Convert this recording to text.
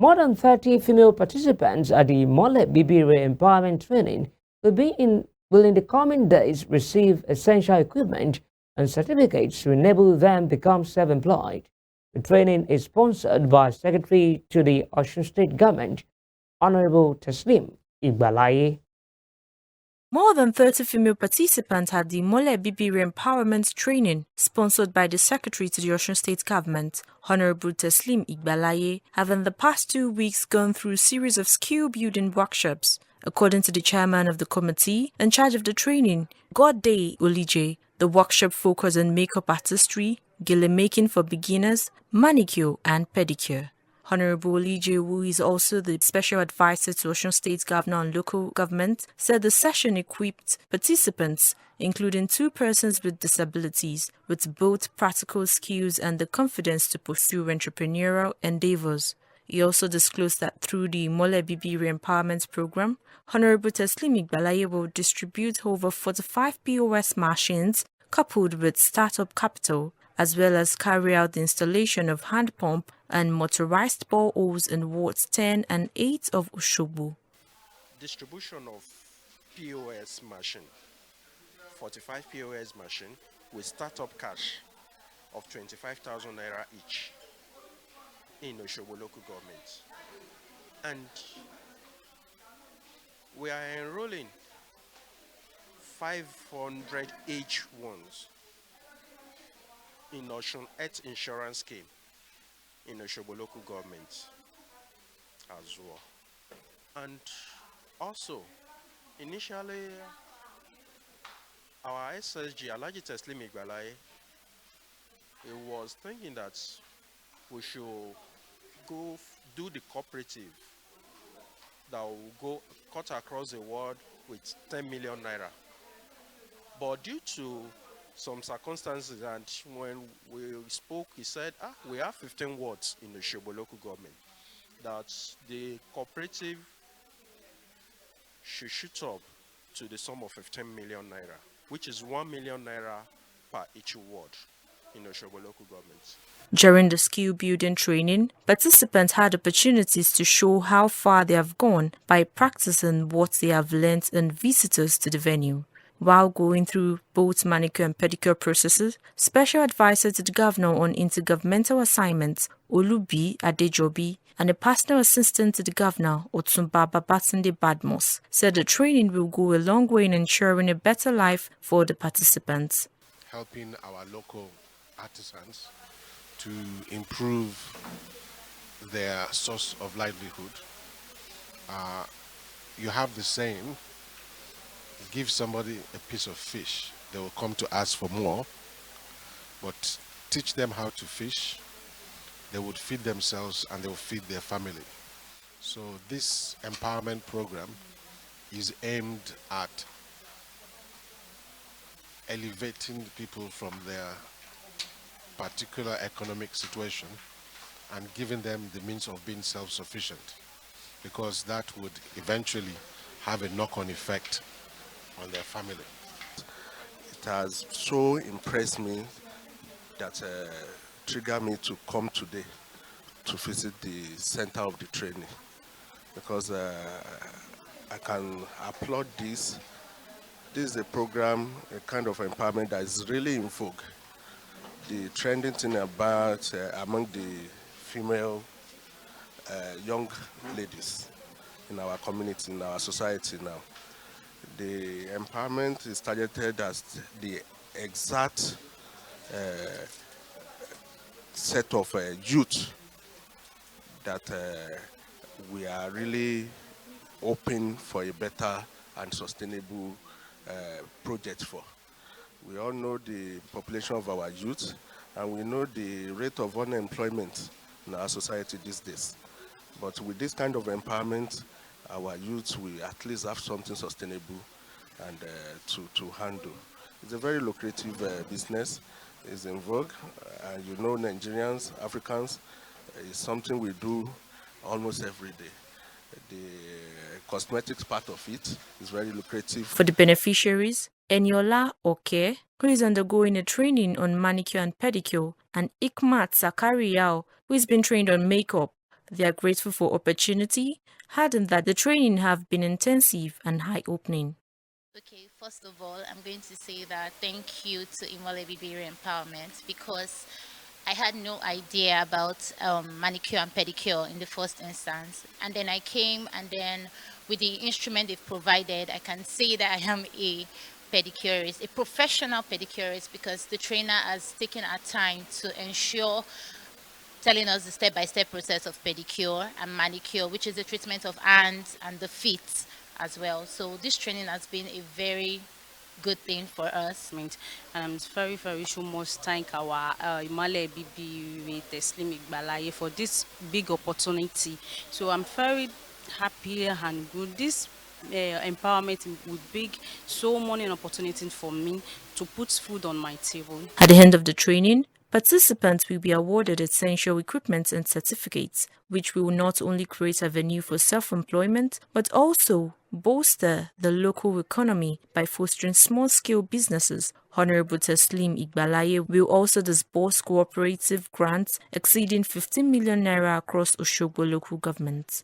More than 30 female participants at the Imole Bibire empowerment training will in the coming days receive essential equipment and certificates to enable them become self-employed. The training is sponsored by Secretary to the Osun State Government, Honorable Taslim Igbalaye. More than 30 female participants had the Imole Bibire Empowerment Training, sponsored by the Secretary to the Osun State Government, Honorable Taslim Igbalaye, have in the past 2 weeks gone through a series of skill-building workshops. According to the chairman of the committee in charge of the training, Godday Olije, the workshop focused on makeup artistry, gele making for beginners, manicure and pedicure. Honorable Olije, who is also the Special Advisor to Osun State Governor on Local Government, said the session equipped participants, including 2 persons with disabilities, with both practical skills and the confidence to pursue entrepreneurial endeavors. He also disclosed that through the Imole Bibire Empowerment Program, Honorable Taslim Igbalaye will distribute over 45 POS machines coupled with startup capital, as well as carry out the installation of hand pump and motorized boreholes in wards 10 and 8 of Osogbo. Distribution of POS machine, 45 POS machine with startup cash of 25,000 naira each in Osogbo local government. And we are enrolling 500 H1s in Osun Health Insurance Scheme in Osogbo local government as well. And also, initially, our SSG, Alhaji Taslim Igbalaye, he was thinking that we should go do the cooperative that will go cut across the world with 10 million naira. But due to some circumstances, and when we spoke, he said, we have 15 wards in the Osogbo local government, that the cooperative should shoot up to the sum of 15 million naira, which is 1 million naira per each ward in the Osogbo local government. During the skill building training, participants had opportunities to show how far they have gone by practicing what they have learned and visitors to the venue. While going through both manicure and pedicure processes, Special Advisor to the Governor on Intergovernmental Assignments, Olubi Adejobi, and a personal assistant to the Governor, Otumba Babatunde Badmos, said the training will go a long way in ensuring a better life for the participants. Helping our local artisans to improve their source of livelihood. You have the saying, give somebody a piece of fish, they will come to ask for more, but teach them how to fish, they would feed themselves and they will feed their family. So this empowerment program is aimed at elevating people from their particular economic situation and giving them the means of being self-sufficient, because that would eventually have a knock-on effect on their family. It has so impressed me that triggered me to come today to visit the center of the training, because I can applaud this. This is a program, a kind of empowerment that is really in vogue. The trending thing about among the female young ladies in our community, in our society now. The empowerment is targeted as the exact set of youth that we are really hoping for a better and sustainable project for. We all know the population of our youth, and we know the rate of unemployment in our society these days. But with this kind of empowerment, our youth will at least have something sustainable and to handle. It's a very lucrative business. It's in vogue, and you know, Nigerians, Africans, is something we do almost every day. The cosmetics part of it is very lucrative. For the beneficiaries, Eniola Oke, who is undergoing a training on manicure and pedicure, and Ikmat Zakariao, who has been trained on makeup, They are grateful for opportunity, adding that the training have been intensive and eye-opening. Okay, first of all, I'm going to say that thank you to Imole Bibire Empowerment, because I had no idea about manicure and pedicure in the first instance. And then I came, and then with the instrument they've provided, I can say that I am a pedicurist, a professional pedicurist, because the trainer has taken our time to ensure telling us the step-by-step process of pedicure and manicure, which is the treatment of hands and the feet as well. So this training has been a very good thing for us. And I'm very sure must thank our Imole Bibire Slim Igbalaye for this big opportunity. So I'm very happy and good. This empowerment would bring so many opportunities for me to put food on my table. At the end of the training, participants will be awarded essential equipment and certificates, which will not only create a venue for self-employment, but also bolster the local economy by fostering small-scale businesses. Honorable Slim Igbalaye will also disburse cooperative grants exceeding 15 million naira across Osogbo local government.